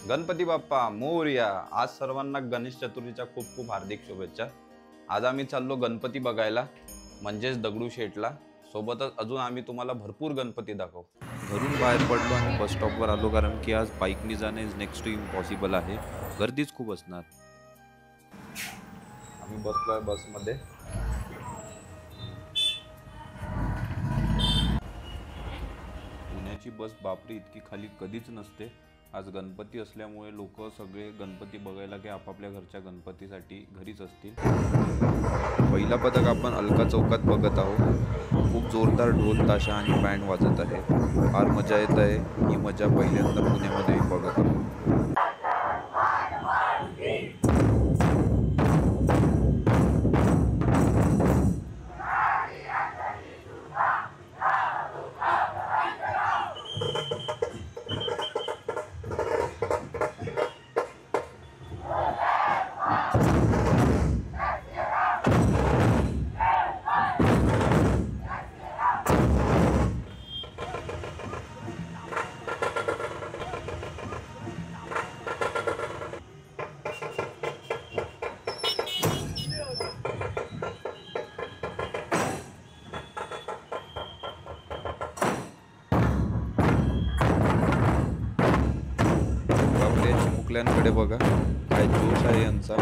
गणपती बाप्पा मोरया. आज सर्वांना गणेश चतुर्थीच्या खूप खूप हार्दिक शुभेच्छा. आज आम्ही चाललो गणपती बघायला, म्हणजेच दगडूशेठला. सोबतच अजून आम्ही तुम्हाला भरपूर गणपती दाखवू. घरून बाहेर पडलो आणि बस स्टॉपवर आलो, कारण की आज बाईकने जाणे नेक्स्ट टू इम्पॉसिबल आहे. गर्दीच खूप असणार. आम्ही बसलोय बसमध्ये. पुण्याची बस बापरे इतकी खाली कधीच नसते. आज गणपती असल्यामुळे लोक सगळे गणपती बघायला की आपापल्या घरच्या गणपतीसाठी घरीच असतील. पहिला पथक आपण अलका चौकात बघत आहोत. खूप जोरदार ढोल ताशा आणि बँड वाजत आहे. फार मजा येत आहे. ही मजा पहिल्यांदा पुण्यामध्ये बघत आहोत. चिमुकल्यांकडे बघा, काय जोश आहे यांचा.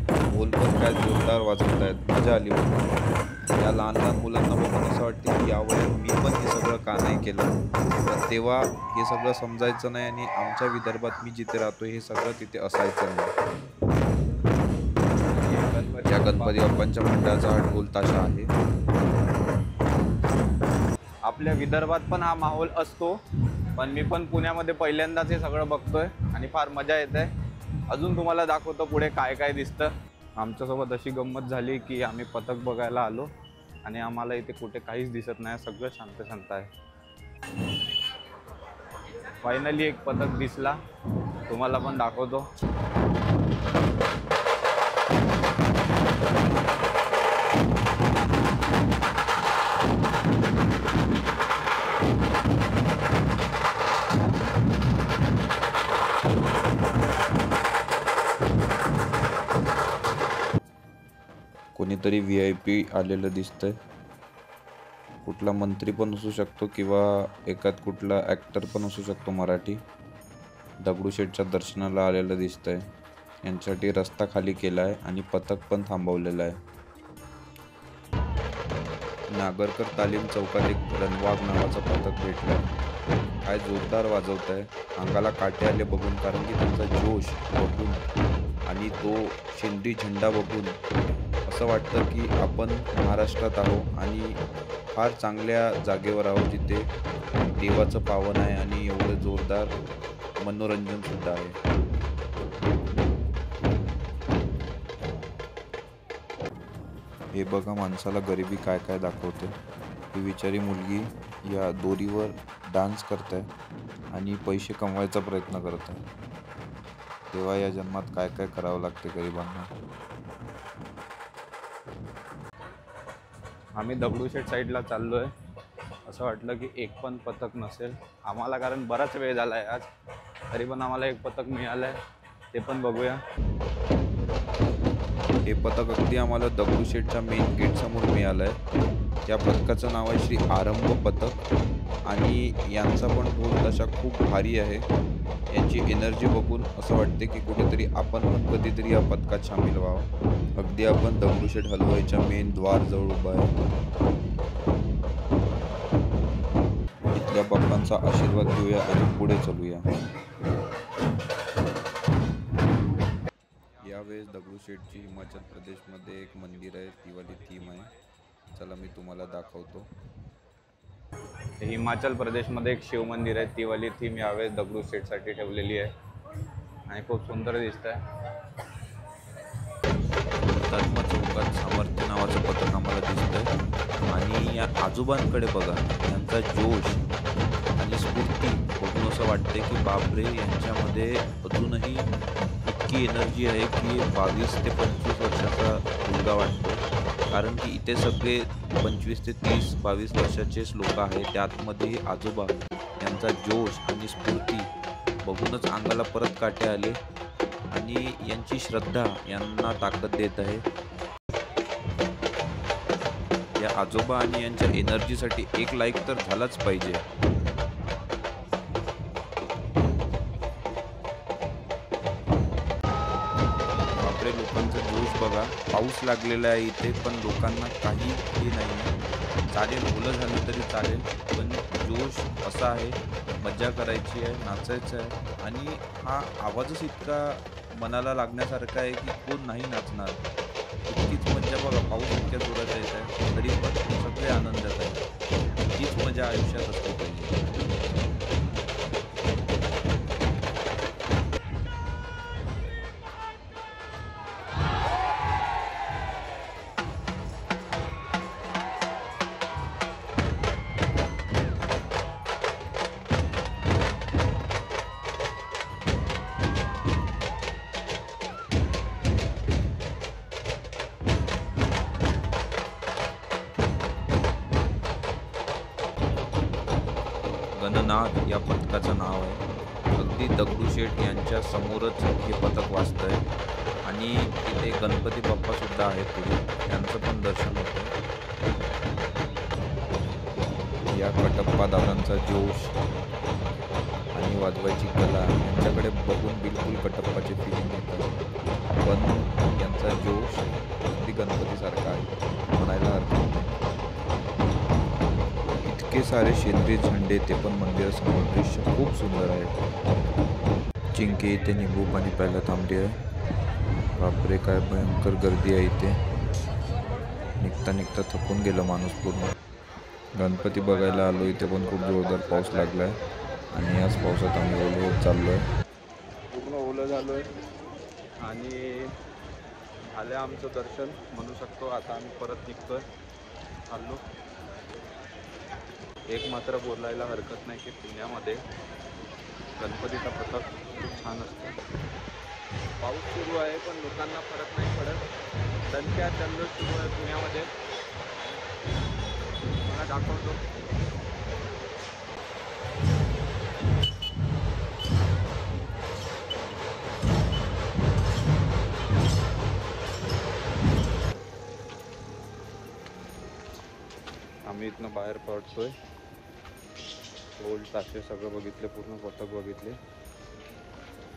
ढोल पण काय जोरदार वाजवत आहेत. मजा आली बघा. या लहान लहान मुलांना बघून असं वाटतं की यावेळी मी पण हे सगळं का नाही केलं. पण तेव्हा हे सगळं समजायचं नाही आणि आमच्या विदर्भात मी जिथे राहतो हे सगळं तिथे असायचं नाही. या गणपती बाप्पांच्या मंडळाचा हा ढोल ताशा आहे. आपल्या विदर्भात पण हा माहोल असतो, पण मी पण पुण्यामध्ये पहिल्यांदाच हे सगळं बघतोय आणि फार मजा येते. अजून तुम्हाला दाखवतो पुढे काय काय दिसतं. आमच्यासोबत अशी गंमत झाली की आम्ही पथक बघायला आलो आणि आम्हाला इथे कुठे काहीच दिसत नाही. सगळं शांत शांत आहे. फायनली एक पथक दिसला, तुम्हाला पण दाखवतो. कोणीतरी VIP आलेलं दिसतंय. कुठला मंत्री पण असू शकतो किंवा एकात कुठला ॲक्टर पण असू शकतो मराठी. दगडूशेठच्या दर्शनाला आलेलं दिसतंय. यांच्यासाठी रस्ता खाली केला आहे आणि पथक पण थांबवलेलं आहे. नागरकर तालीम चौकात एक रणवाघ नावाचं पथक भेटलं. काय जोरदार वाजवत आहे. अंगाला काटे आले बघून, कारण की त्यांचा जोश बघून आणि तो शेंद्री झेंडा बघून असं वाटतं की आपण महाराष्ट्रात आहोत आणि फार चांगल्या जागेवर आहोत, जिथे देवाचं पावन आहे आणि एवढं जोरदार मनोरंजनसुद्धा आहे. हे बघा, माणसाला गरिबी काय काय दाखवते. ही बिचारी मुलगी या दोरीवर डान्स करत आहे आणि पैसे कमवायचा प्रयत्न करत आहे. तेव्हा या जन्मात काय काय करावं लागते गरिबांना. आम्ही दगडूशेठ साईडला चाललो आहे. असं वाटलं की एक पण पथक नसेल आम्हाला, कारण बराच वेळ झाला आहे आज. तरी पण आम्हाला एक पथक मिळालं आहे, ते पण बघूया. हे पथक अगदी आम्हाला दगडूशेठच्या मेन गेटसमोर मिळालं आहे. या पथकाचं नाव आहे श्री आरंभ पथक आणि यांचा पण ढोल ताशा खूप भारी आहे. यांची एनर्जी बघून असं वाटते की कुठेतरी आपण पण कधीतरी या पथकात सामील व्हावं. अगदी आपण दगडूशेठ हलवाईच्या मेन द्वारजवळ उभा आहे. इथल्या बाप्पांचा आशीर्वाद घेऊया आणि पुढे चलूया. यावेळेस दगडूशेठची हिमाचल प्रदेशमध्ये एक मंदिर आहे, ती वाली थीम आहे. चला मी तुम्हाला दाखवतो. हिमाचल प्रदेशमध्ये एक शिव मंदिर आहे, ती वाली थीम यावेळेस दगडूशेठसाठी ठेवलेली आहे आणि खूप सुंदर दिसत आहे. धर्म चौकात सामर्थ्य नावाचं पथक आम्हाला दिसतंय आणि या आजोबांकडे बघा. यांचा जोश आणि स्फूर्ती बघून असं वाटते की बापरे, यांच्यामध्ये अजूनही इतकी एनर्जी आहे की 22 ते 25 वर्षाचा मुलगा वाटतो. कारण की इथे सगळे 25 ते 30, 22 वर्षाचेच लोक आहेत. त्यातमध्ये आजोबा यांचा जोश आणि स्फूर्ती बघूनच अंगाला परत काटे आले आणि यांची श्रद्धा यांना ताकद देत आहे. या आजोबा आणि यांच्या एनर्जीसाठी एक लाईक तर झालाच पाहिजे. बापरे, लोकांचा जोश बघा. पाऊस लागलेला आहे इथे, पण लोकांना काही हे नाही आहे. चालेल, ओलं झालं तरी चालेल, पण जोश असा आहे, मज्जा करायची आहे, नाचायचं आहे. आणि हा आवाजच इतका मनाला लागण्यासारखा आहे की कोण नाही नाचणार. इतकीच मज्जा बघा. पाऊस इतक्या जोरात येत आहे तरी पण सगळे आनंदात आहे. हीच मजा आयुष्यात असली पाहिजे. गणनाथ या पथकाचं नाव आहे. अगदी दगडूशेठ यांच्या समोरच हे पथक वाचतंय आणि तिथे गणपती बाप्पा सुद्धा आहेत पुढे, त्यांचं पण दर्शन होतं. या कटप्पा दादांचा जोश आणि वाजवायची कला यांच्याकडे बघून बिलकुल कटप्पाची फिलिंग येतं, पण यांचा जोश अगदी गणपतीसारखा आहे, म्हणायला हरकत नाही. इतके सारे शेंद्री झेंडे, ते पण मंदिरासमोर. दृश्य खूप सुंदर आहे. चिंकी इथे निंबू पाणी प्यायला थांबली आहे. बापरे, काय भयंकर गर्दी आहे इथे. निघता निघता थकून गेला माणूस पूर्ण. गणपती बघायला आलो. इथे पण खूप जोरदार पाऊस लागलाय आणि याच पावसात आम्ही ओले होत चाललोय. पूर्ण ओलं झालोय आणि झालं आमचं दर्शन म्हणू शकतो. आता आम्ही परत निघतोय, चाललो. एक मात्र बोलायला हरकत नाही की पुण्यामध्ये गणपतीचा पथक खूप छान असतो. पाऊस सुरू आहे पण लोकांना फरक नाही पडत. दणक्या जल्लोष सुरू आहे पुण्यामध्ये. मला दाखवतो. आम्ही इथनं बाहेर पडतोय. ढोल ताशे सगळं बघितले, पूर्ण पथक बघितले.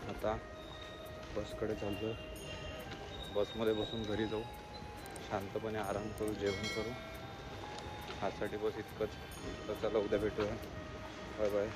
आता बसकडे चालतोय. बसमध्ये बसून घरी जाऊ, शांतपणे आराम करू, जेवण करू. आजसाठी बस इतकंच. तर चला, उद्या भेटूया. Bye bye.